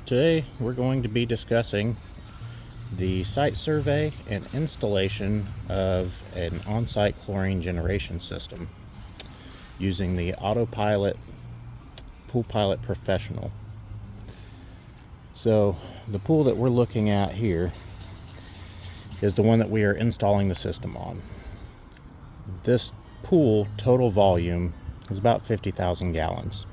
Today we're going to be discussing the site survey and installation of an on-site chlorine generation system using the Autopilot Pool Pilot Professional. So the pool that we're looking at here is the one that we are installing the system on. This pool total volume is about 50,000 gallons.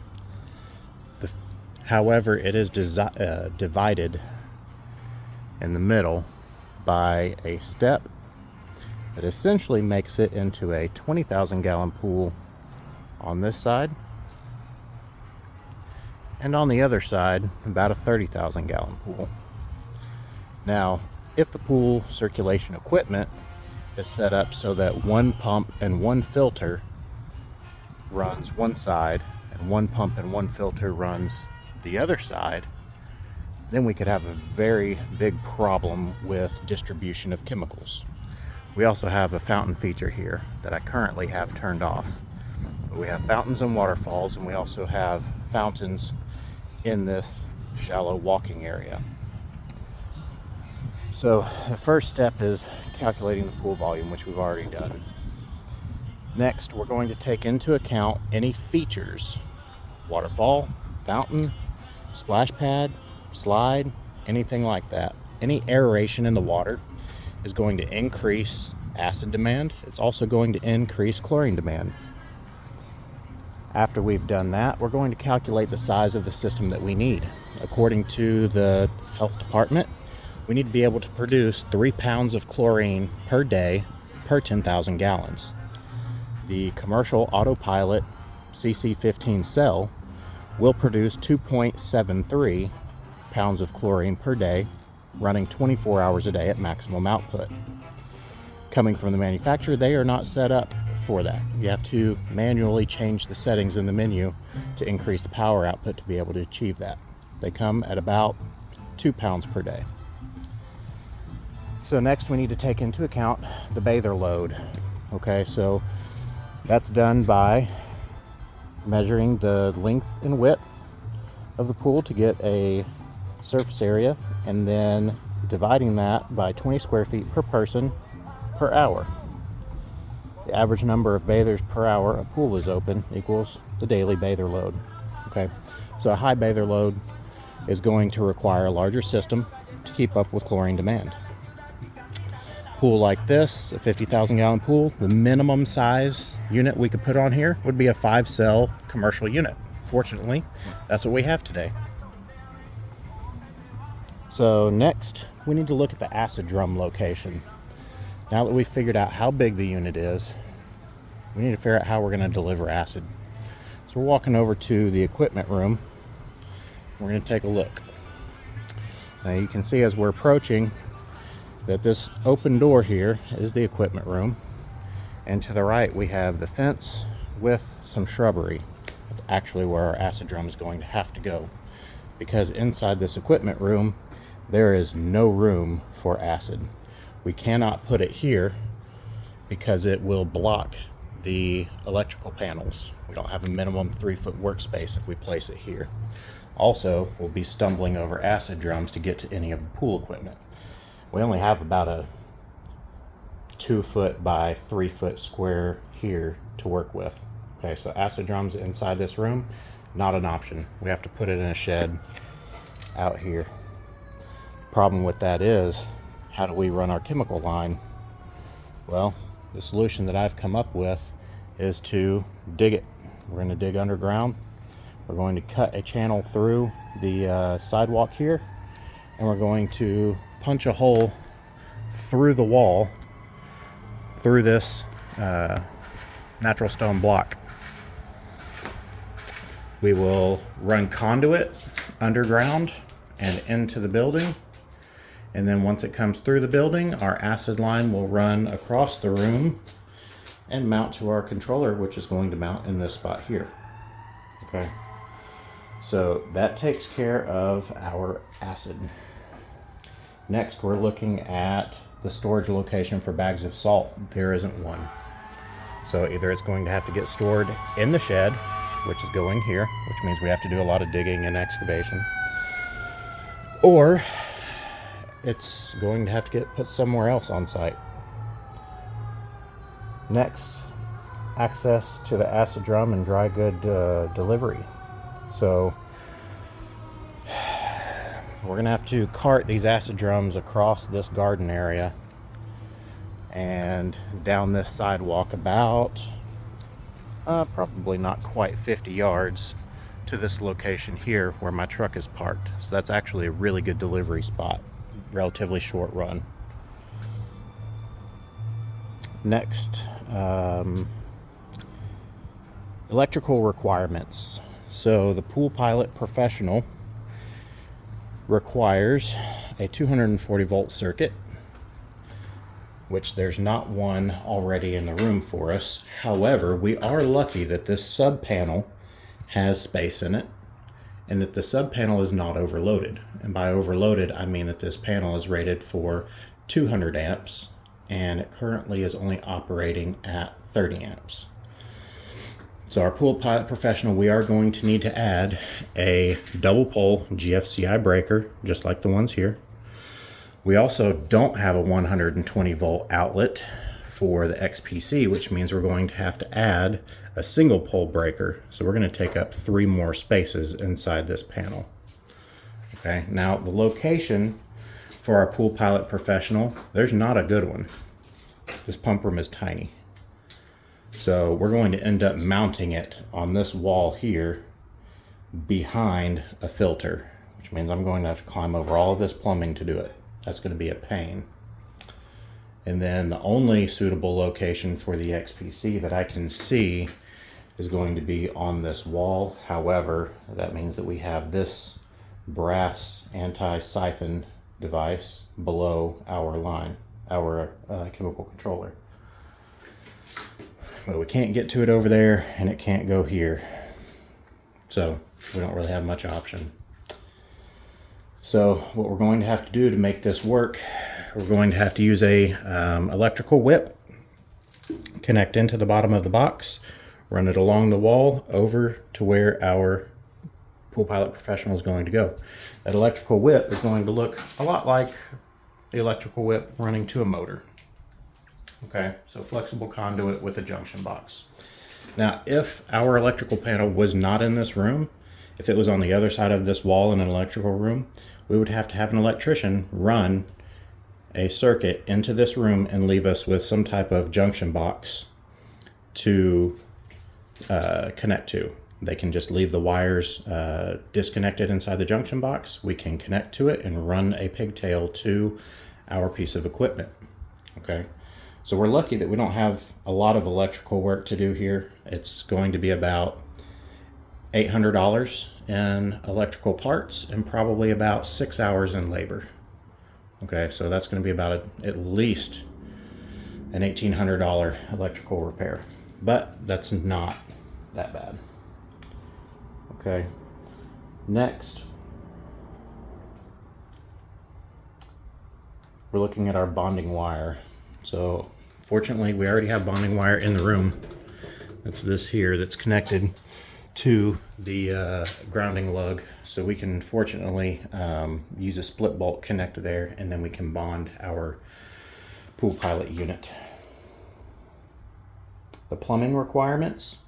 However, it is divided in the middle by a step that essentially makes it into a 20,000 gallon pool on this side, and on the other side about a 30,000 gallon pool. Now, if the pool circulation equipment is set up so that one pump and one filter runs one side and one pump and one filter runs the other side, then we could have a very big problem with distribution of chemicals. We also have a fountain feature here that I currently have turned off. But we have fountains and waterfalls, and we also have fountains in this shallow walking area. So the first step is calculating the pool volume, which we've already done. Next, we're going to take into account any features: waterfall, fountain, splash pad, slide, anything like that. Any aeration in the water is going to increase acid demand. It's also going to increase chlorine demand. After we've done that, we're going to calculate the size of the system that we need. According to the health department, we need to be able to produce 3 pounds of chlorine per day per 10,000 gallons. The commercial Autopilot CC15 cell will produce 2.73 pounds of chlorine per day, running 24 hours a day at maximum output. Coming from the manufacturer, they are not set up for that. You have to manually change the settings in the menu to increase the power output to be able to achieve that. They come at about 2 pounds per day. So next we need to take into account the bather load. Okay, so that's done by measuring the length and width of the pool to get a surface area, and then dividing that by 20 square feet per person per hour. The average number of bathers per hour a pool is open equals the daily bather load. Okay, so a high bather load is going to require a larger system to keep up with chlorine demand. Pool like this, a 50,000 gallon pool, the minimum size unit we could put on here would be a 5-cell commercial unit. Fortunately, that's what we have today. So next, we need to look at the acid drum location. Now that we've figured out how big the unit is, we need to figure out how we're going to deliver acid. So we're walking over to the equipment room. We're going to take a look. Now you can see as we're approaching that this open door here is the equipment room, and to the right we have the fence with some shrubbery. That's actually where our acid drum is going to have to go, because inside this equipment room there is no room for acid. We cannot put it here because it will block the electrical panels. We don't have a minimum 3-foot workspace if we place it here. Also, we'll be stumbling over acid drums to get to any of the pool equipment. We only have about a 2-foot by 3-foot square here to work with. Okay, so acid drums inside this room, not an option. We have to put it in a shed out here. Problem with that is, how do we run our chemical line? Well, the solution that I've come up with is to dig it. We're going to dig underground. We're going to cut a channel through the sidewalk here, and we're going to punch a hole through the wall through this natural stone block. We will run conduit underground and into the building, and then once it comes through the building, our acid line will run across the room and mount to our controller, which is going to mount in this spot here. Okay, so that takes care of our acid. Next, we're looking at the storage location for bags of salt. There isn't one. So either it's going to have to get stored in the shed, which is going here, which means we have to do a lot of digging and excavation, or it's going to have to get put somewhere else on site. Next, access to the acid drum and dry good delivery. So we're gonna have to cart these acid drums across this garden area and down this sidewalk about probably not quite 50 yards to this location here where my truck is parked. So that's actually a really good delivery spot, relatively short run. Next, electrical requirements. So the Pool Pilot Professional requires a 240 volt circuit, which there's not one already in the room for us. However, we are lucky that this sub panel has space in it and that the sub panel is not overloaded. And by overloaded, I mean that this panel is rated for 200 amps and it currently is only operating at 30 amps. So our Pool Pilot Professional, we are going to need to add a double pole GFCI breaker, just like the ones here. We also don't have a 120 volt outlet for the XPC, which means we're going to have to add a single pole breaker. So we're going to take up 3 more spaces inside this panel. Okay, now the location for our Pool Pilot Professional, there's not a good one. This pump room is tiny. So we're going to end up mounting it on this wall here behind a filter, which means I'm going to have to climb over all of this plumbing to do it. That's going to be a pain. And then the only suitable location for the XPC that I can see is going to be on this wall. However, that means that we have this brass anti-siphon device below our line, our chemical controller. But we can't get to it over there and it can't go here. So we don't really have much option. So what we're going to have to do to make this work, we're going to have to use a electrical whip, connect into the bottom of the box, run it along the wall over to where our Pool Pilot Professional is going to go. That electrical whip is going to look a lot like the electrical whip running to a motor. Okay, so flexible conduit with a junction box. Now, if our electrical panel was not in this room, if it was on the other side of this wall in an electrical room, we would have to have an electrician run a circuit into this room and leave us with some type of junction box to connect to. They can just leave the wires disconnected inside the junction box. We can connect to it and run a pigtail to our piece of equipment. Okay, so we're lucky that we don't have a lot of electrical work to do here. It's going to be about $800 in electrical parts and probably about 6 hours in labor. Okay, so that's going to be about at least an $1,800 electrical repair, but that's not that bad. Okay, next we're looking at our bonding wire. So fortunately we already have bonding wire in the room. That's this here that's connected to the grounding lug, so we can fortunately use a split bolt connector there, and then we can bond our Pool Pilot unit. The plumbing requirements.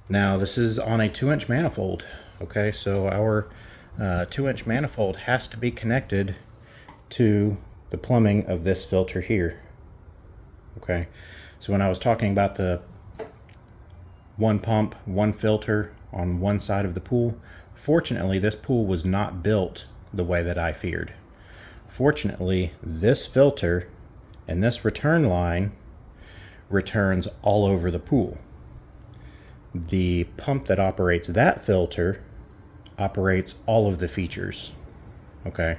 Now this is on a 2-inch manifold. Okay, so our 2-inch manifold has to be connected to the plumbing of this filter here. Okay, so when I was talking about the one pump, one filter on one side of the pool, fortunately this pool was not built the way that I feared. Fortunately, this filter and this return line returns all over the pool. The pump that operates that filter operates all of the features. Okay,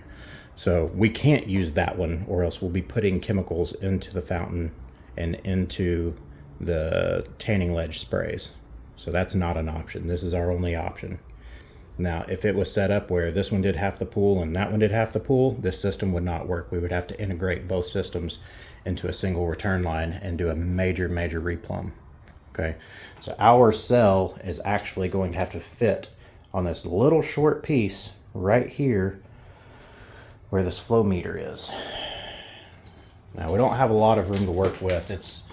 so we can't use that one, or else we'll be putting chemicals into the fountain and into the tanning ledge sprays. So that's not an option. This is our only option. Now, if it was set up where this one did half the pool and that one did half the pool, this system would not work. We would have to integrate both systems into a single return line and do a major replumb. Okay, so our cell is actually going to have to fit on this little short piece right here where this flow meter is. Now we don't have a lot of room to work with. It's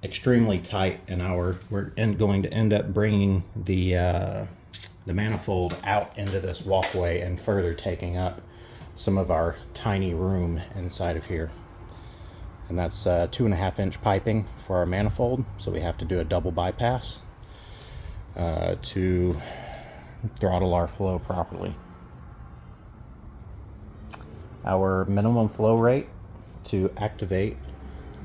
extremely tight, and we're going to end up bringing the manifold out into this walkway and further taking up some of our tiny room inside of here. And that's 2.5-inch piping for our manifold, so we have to do a double bypass to throttle our flow properly. Our minimum flow rate to activate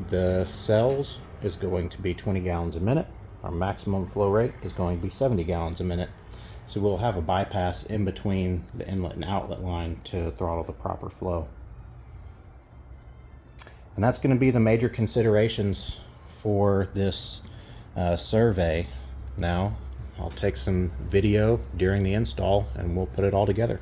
the cells is going to be 20 gallons a minute. Our maximum flow rate is going to be 70 gallons a minute. So we'll have a bypass in between the inlet and outlet line to throttle the proper flow. And that's going to be the major considerations for this survey. Now I'll take some video during the install and we'll put it all together.